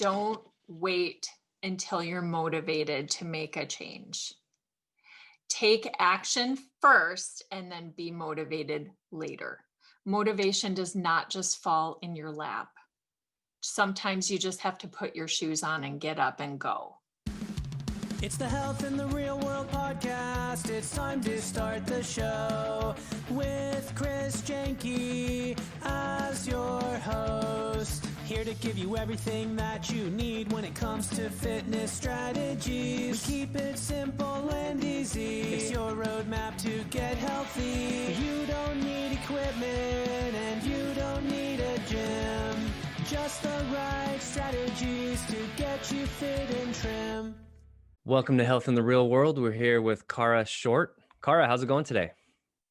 don't wait until you're motivated to make a change. Take action first and then be motivated later. Motivation does not just fall in your lap. Sometimes you just have to put your shoes on and get up and go. It's the Health in the Real World podcast. It's time to start the show with Chris Janke as your host. Here to give you everything that you need when it comes to fitness strategies. We keep it simple and easy. It's your roadmap to get healthy. You don't need equipment and you don't need a gym. Just the right strategies to get you fit and trim. Welcome to Health in the Real World. We're here with Cara Short. Cara, how's it going today?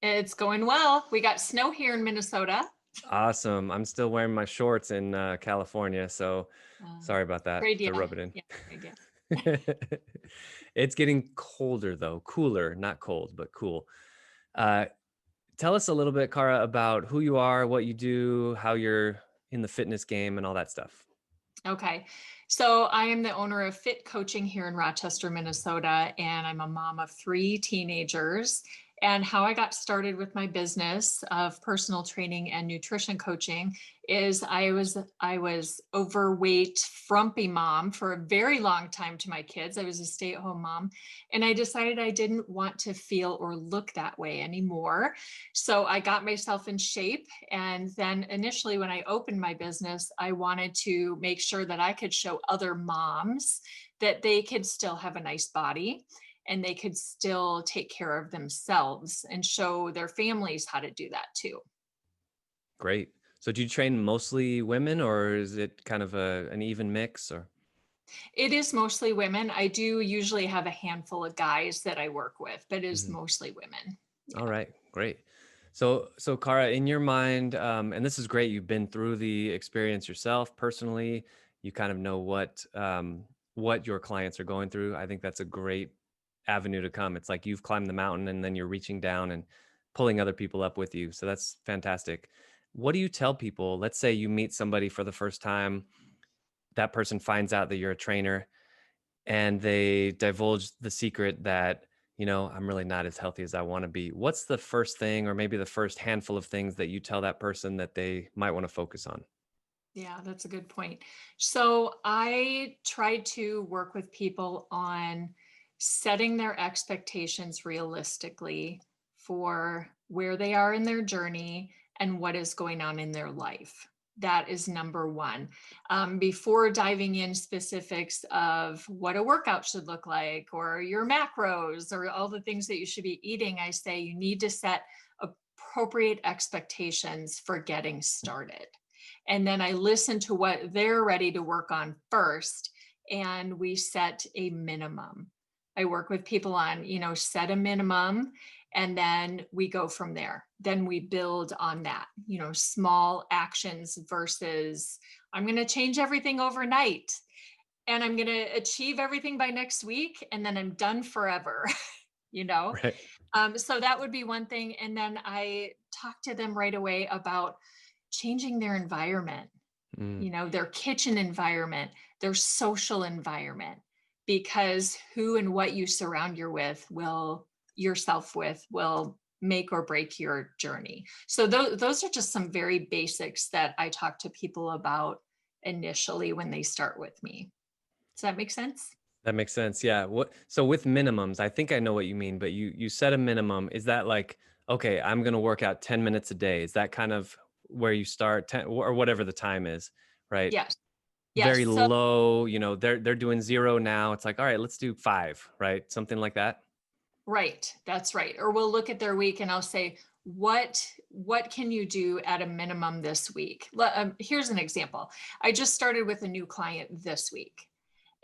It's going well. We got snow here in Minnesota. Awesome. I'm still wearing my shorts in California, so sorry about that. Great idea. To rub it in. Yeah, great idea. It's getting colder though, cooler, not cold, but cool. Tell us a little bit, Cara, about who you are, what you do, how you're in the fitness game and all that stuff. Okay. So I am the owner of Fit Coaching here in Rochester, Minnesota, and I'm a mom of 3 teenagers. And how I got started with my business of personal training and nutrition coaching is I was overweight, frumpy mom for a very long time to my kids. I was a stay-at-home mom, and I decided I didn't want to feel or look that way anymore. So I got myself in shape. And then initially when I opened my business, I wanted to make sure that I could show other moms that they could still have a nice body and they could still take care of themselves and show their families how to do that too. Great. So do you train mostly women, or is it kind of an even mix? Or It is mostly women. I do usually have a handful of guys that I work with, but it is mostly women. Yeah. All right, great. So Cara, in your mind, and this is great, you've been through the experience yourself personally. You kind of know what your clients are going through. I think that's a great avenue to come. It's like you've climbed the mountain and then you're reaching down and pulling other people up with you. So that's fantastic. What do you tell people? Let's say you meet somebody for the first time, that person finds out that you're a trainer and they divulge the secret that, I'm really not as healthy as I want to be. What's the first thing, or maybe the first handful of things that you tell that person that they might want to focus on? Yeah, that's a good point. So I try to work with people on setting their expectations realistically for where they are in their journey and what is going on in their life. That is number one. Before diving in specifics of what a workout should look like or your macros or all the things that you should be eating, I say you need to set appropriate expectations for getting started. And then I listen to what they're ready to work on first, and we set a minimum. I work with people on, set a minimum, and then we go from there. Then we build on that, small actions versus I'm going to change everything overnight and I'm going to achieve everything by next week and then I'm done forever, Right. So that would be one thing. And then I talk to them right away about changing their environment, their kitchen environment, their social environment, because who and what you surround yourself with will make or break your journey. So those are just some very basics that I talk to people about initially when they start with me. Does that make sense? That makes sense. Yeah. So with minimums, I think I know what you mean, but you set a minimum. Is that like, okay, I'm going to work out 10 minutes a day? Is that kind of where you start, 10, or whatever the time is, right? Yes. Very low, they're doing 0 now. It's like, all right, let's do 5, right? Something like that. Right. That's right. Or we'll look at their week and I'll say, what can you do at a minimum this week? Here's an example. I just started with a new client this week,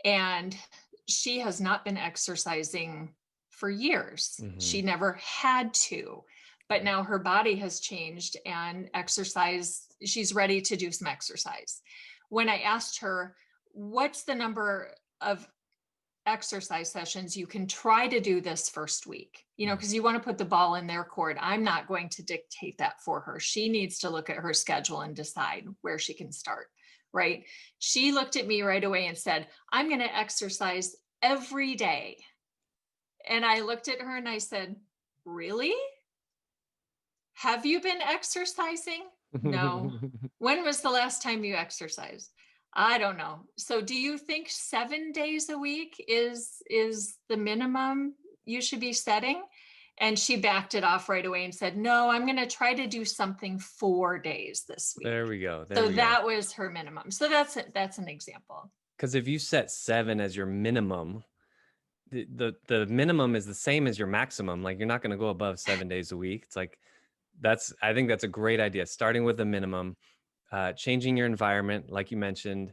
and she has not been exercising for years. She never had to, but now her body has changed and she's ready to do some exercise. When I asked her, what's the number of exercise sessions you can try to do this first week, because you want to put the ball in their court. I'm not going to dictate that for her. She needs to look at her schedule and decide where she can start. right? She looked at me right away and said, I'm going to exercise every day. And I looked at her and I said, really? Have you been exercising? No. When was the last time you exercised? I don't know. So do you think 7 days a week is the minimum you should be setting? And she backed it off right away and said, no, I'm going to try to do something 4 days this There week. we go. There So we go. that was her minimum. So that's an example. Because if you set 7 as your minimum, the minimum is the same as your maximum. Like you're not going to go above 7 days a week. It's like I think that's a great idea. Starting with a minimum, changing your environment, like you mentioned.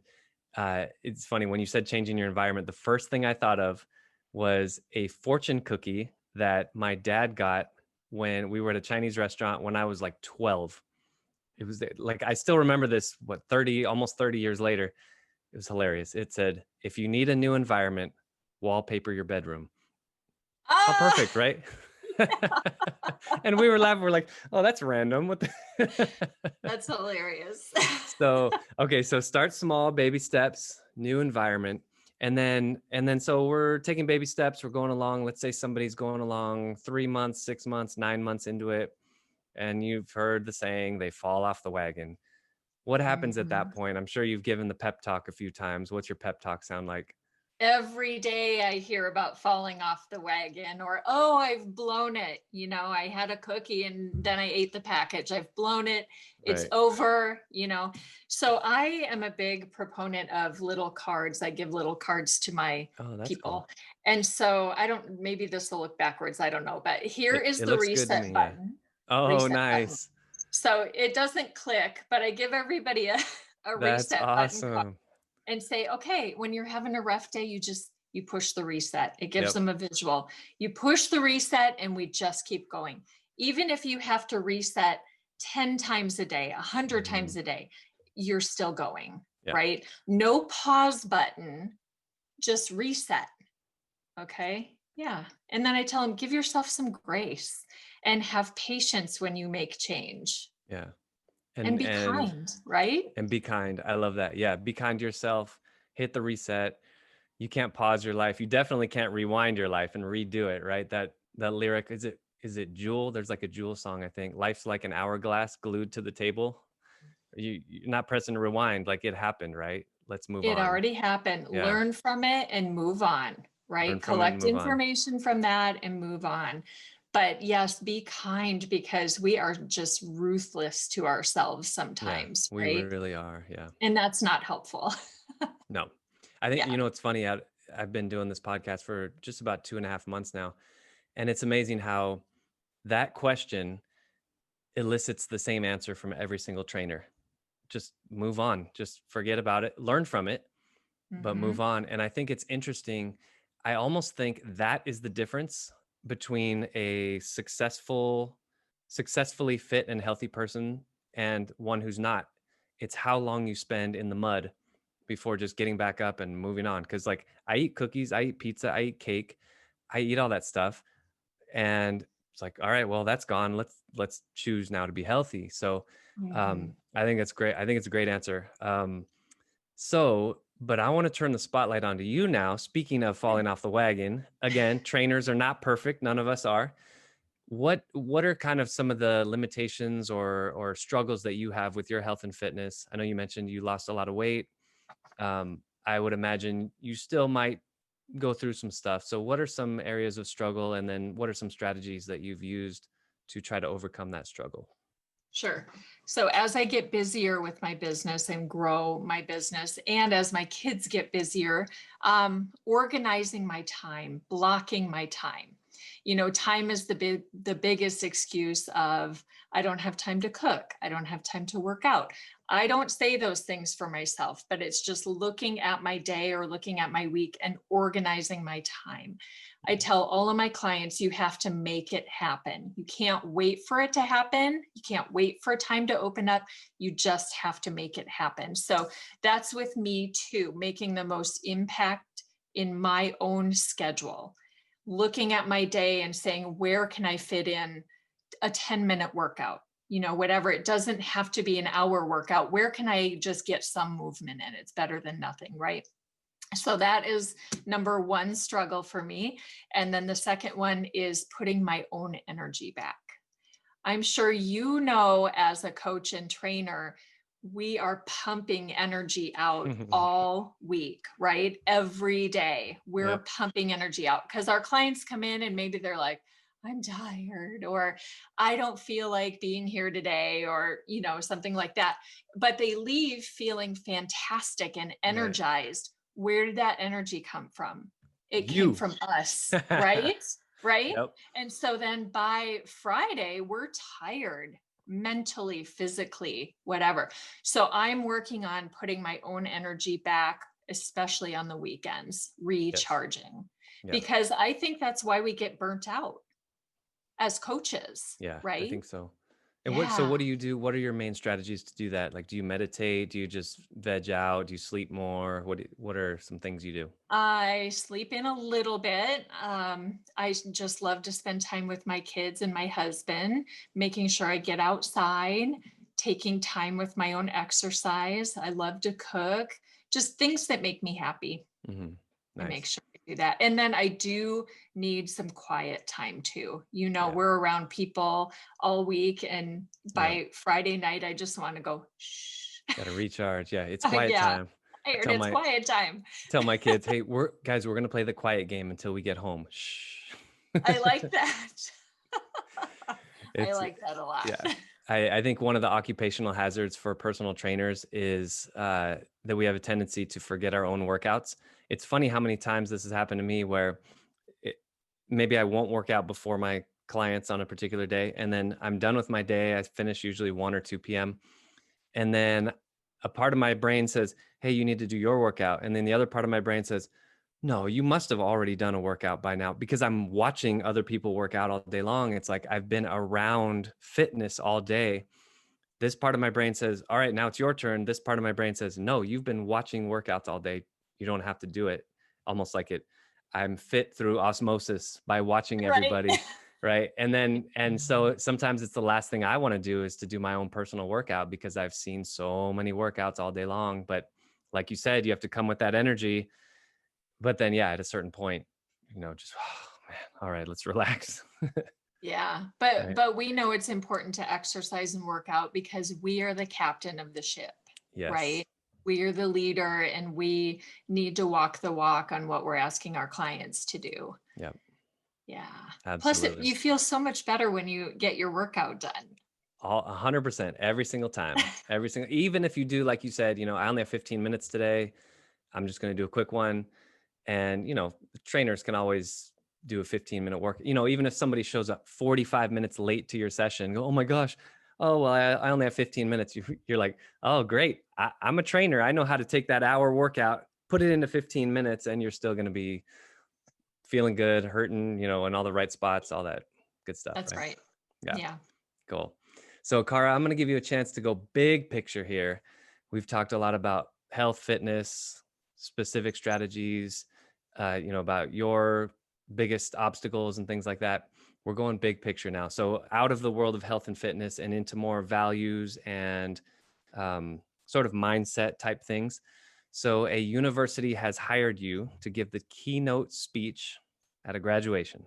It's funny when you said changing your environment. The first thing I thought of was a fortune cookie that my dad got when we were at a Chinese restaurant when I was like 12. It was like I still remember this. Almost 30 years later. It was hilarious. It said, "If you need a new environment, wallpaper your bedroom." How Ah, perfect, right? And we were laughing. We're like, "Oh, that's random." What the that's hilarious. okay, so start small, baby steps, new environment. And then so we're taking baby steps, we're going along. Let's say somebody's going along 3 months, 6 months, 9 months into it, and you've heard the saying, they fall off the wagon. What happens at Mhm. that point? I'm sure you've given the pep talk a few times. What's your pep talk sound like? Every day I hear about falling off the wagon or, oh, I've blown it. I had a cookie and then I ate the package. I've blown it. It's Right. over. So I am a big proponent of little cards. I give little cards to my Oh, that's people. cool. And so maybe this will look backwards. I don't know, but here is It the looks good to reset me, yeah. button. Oh, Reset button. nice. So it doesn't click, but I give everybody a That's reset button awesome. and say, okay, when you're having a rough day, you push the reset. It gives Yep. them a visual. You push the reset and we just keep going. Even if you have to reset 10 times a day, 100 Mhm. times a day, you're still going, Yeah. right? No pause button, just reset. Okay. Yeah. And then I tell them, give yourself some grace and have patience when you make change Yeah. and And be and kind, right? and be kind. I love that. Yeah, be kind to yourself. Hit the reset. You can't pause your life. You definitely can't rewind your life and redo it, right? That lyric, is it Jewel? There's like a Jewel song, I think. Life's like an hourglass glued to the table. You're not pressing rewind, like it happened, right? Let's move It on. already happened. Yeah. Learn from it and move on, Learn right? from it and Collect move on. information from that and move on. But yes, be kind because we are just ruthless to ourselves Yeah, sometimes, we right? really are. Yeah. And that's not helpful. No. I think, Yeah. it's funny. I've been doing this podcast for just about 2.5 months now. And it's amazing how that question elicits the same answer from every single trainer. Just move on, just forget about it, learn from it, but move Hmm. on. And I think it's interesting. I almost think that is the difference between a successfully fit and healthy person and one who's not. It's how long you spend in the mud before just getting back up and moving on. Cause like I eat cookies, I eat pizza, I eat cake, I eat all that stuff. And it's like, all right, well, that's gone. Let's choose now to be healthy. So Hmm. I think it's great. I think it's a great answer. But I want to turn the spotlight onto you now. Speaking of falling off the wagon, again, trainers are not perfect. None of us are. What are kind of some of the limitations or struggles that you have with your health and fitness? I know you mentioned you lost a lot of weight. I would imagine you still might go through some stuff. So what are some areas of struggle, and then what are some strategies that you've used to try to overcome that struggle? Sure. So as I get busier with my business and grow my business, and as my kids get busier, organizing my time, blocking my time. Time is the biggest excuse of I don't have time to cook. I don't have time to work out. I don't say those things for myself, but it's just looking at my day or looking at my week and organizing my time. I tell all of my clients, you have to make it happen. You can't wait for it to happen. You can't wait for time to open up. You just have to make it happen. So that's with me too, making the most impact in my own schedule, looking at my day and saying, where can I fit in a 10-minute workout? whatever. It doesn't have to be an hour workout. Where can I just get some movement in? It's better than nothing, right? So that is number one struggle for me. And then the second one is putting my own energy back. I'm sure as a coach and trainer, we are pumping energy out all week, right? Every day we're Yep. pumping energy out because our clients come in and maybe they're like, I'm tired, or I don't feel like being here today, or, something like that. But they leave feeling fantastic and energized. Where did that energy come from? It came from us, right? Right. Yep. And so then by Friday, we're tired mentally, physically, whatever. So I'm working on putting my own energy back, especially on the weekends, recharging, Yeah. because I think that's why we get burnt out as coaches, Yeah, I right? think so. And Yeah. what do you do? What are your main strategies to do that? Like, do you meditate? Do you just veg out? Do you sleep more? What are some things you do? I sleep in a little bit. I just love to spend time with my kids and my husband, making sure I get outside, taking time with my own exercise. I love to cook, just things that make me happy. I make Nice. sure I do that. And then I do need some quiet time too. Yeah. We're around people all week, and Yeah. by Friday night, I just want to go, shh. Got to recharge. Yeah, it's quiet Yeah, time. I I heard it's quiet time. tell my kids, hey, we're gonna play the quiet game until we get home. Shh. I like that. I It's like that a lot. yeah. I think one of the occupational hazards for personal trainers is that we have a tendency to forget our own workouts. It's funny how many times this has happened to me where maybe I won't work out before my clients on a particular day, and then I'm done with my day. I finish usually 1 or 2 p.m. And then a part of my brain says, hey, you need to do your workout. And then the other part of my brain says, no, you must have already done a workout by now, because I'm watching other people work out all day long. It's like I've been around fitness all day. This part of my brain says, all right, now it's your turn. This part of my brain says, no, you've been watching workouts all day. You don't have to do it. Almost like I'm fit through osmosis by watching Right. everybody. Right. And so sometimes it's the last thing I want to do is to do my own personal workout, because I've seen so many workouts all day long. But like you said, you have to come with that energy. But then, yeah, at a certain point, just, oh, man, all right, let's relax. Yeah. Right. But we know it's important to exercise and work out because we are the captain of the ship, Yes. right? We are the leader, and we need to walk the walk on what we're asking our clients to do. Yeah. Yeah. Absolutely. Plus, you feel so much better when you get your workout done. 100% every single time. Even if you do, like you said, I only have 15 minutes today. I'm just going to do a quick one. And, trainers can always do a 15-minute work. Even if somebody shows up 45 minutes late to your session, go, oh my gosh, oh, well, I only have 15 minutes. You're like, oh, great. I'm a trainer. I know how to take that hour workout, put it into 15 minutes, and you're still going to be feeling good, hurting, in all the right spots, all that good stuff. That's right. Yeah. Cool. So, Cara, I'm going to give you a chance to go big picture here. We've talked a lot about health, fitness, specific strategies, about your biggest obstacles and things like that. We're going big picture now. So out of the world of health and fitness and into more values and sort of mindset type things. So a university has hired you to give the keynote speech at a graduation.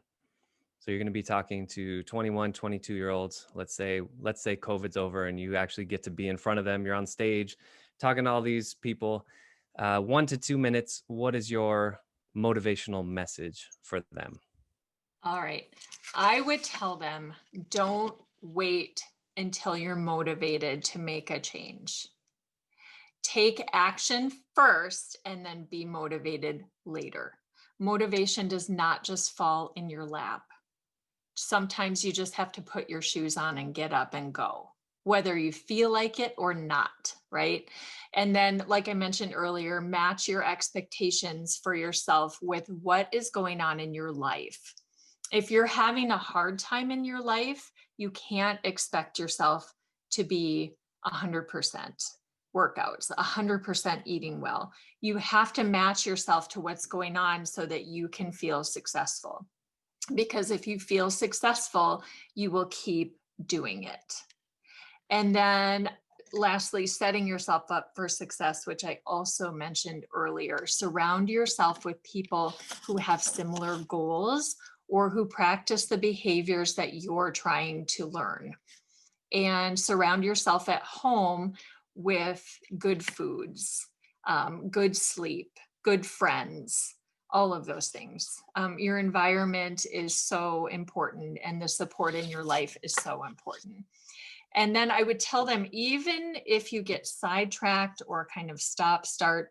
So you're going to be talking to 21, 22-year-olds. Let's say COVID's over and you actually get to be in front of them. You're on stage talking to all these people. 1 to 2 minutes. What is your motivational message for them? All right. I would tell them, don't wait until you're motivated to make a change. Take action first and then be motivated later. Motivation does not just fall in your lap. Sometimes you just have to put your shoes on and get up and go, whether you feel like it or not, right? And then, like I mentioned earlier, match your expectations for yourself with what is going on in your life. If you're having a hard time in your life, you can't expect yourself to be 100% workouts, 100% eating well. You have to match yourself to what's going on so that you can feel successful. Because if you feel successful, you will keep doing it. And then lastly, setting yourself up for success, which I also mentioned earlier. Surround yourself with people who have similar goals or who practice the behaviors that you're trying to learn. And surround yourself at home with good foods, good sleep, good friends, all of those things. Your environment is so important, and the support in your life is so important. And then I would tell them, even if you get sidetracked or kind of stop, start,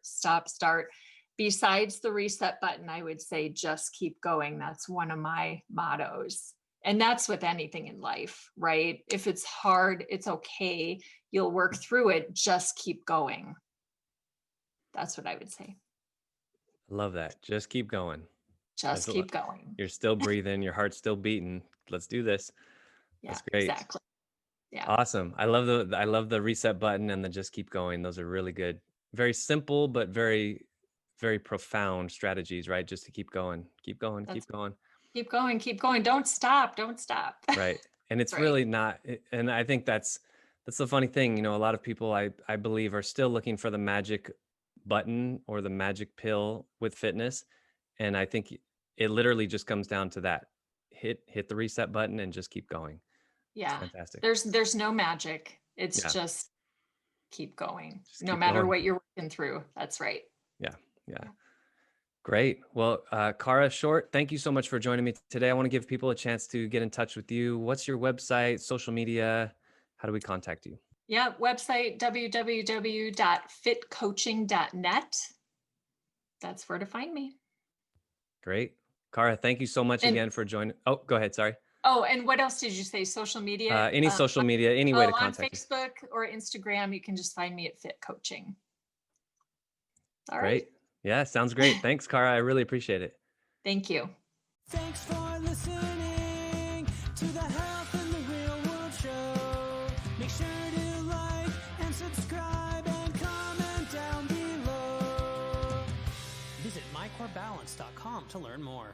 besides the reset button, I would say just keep going. That's one of my mottos. And that's with anything in life, right? If it's hard, it's okay. You'll work through it. Just keep going. That's what I would say. I love that. Just keep going. Just keep going. You're still breathing. Your heart's still beating. Let's do this. Yeah, That's great. exactly. Yeah. Awesome. I love the reset button and the just keep going. Those are really good. Very simple, but very, very profound strategies, right? Just to keep going, keep going, keep going. Keep going, keep going. Don't stop. Don't stop. Right. And it's Right. really not, and I think that's the funny thing. A lot of people I believe are still looking for the magic button or the magic pill with fitness. And I think it literally just comes down to that. Hit the reset button and just keep going. Yeah. Fantastic. There's no magic. It's just keep going. No matter what you're working through. That's right. Yeah. Great. Well, Cara Short, thank you so much for joining me today. I want to give people a chance to get in touch with you. What's your website, social media? How do we contact you? Yeah, website www.fitcoaching.net. That's where to find me. Great. Cara, thank you so much again for joining. Oh, go ahead. Sorry. Oh, and what else did you say? Social media? Any social media, any way to contact you. On Facebook or Instagram, you can just find me at Fit Coaching. All Great. right. Yeah, sounds great. Thanks, Cara. I really appreciate it. Thank you. Thanks for listening to the Health in the Real World show. Make sure to like and subscribe and comment down below. Visit mycorebalance.com to learn more.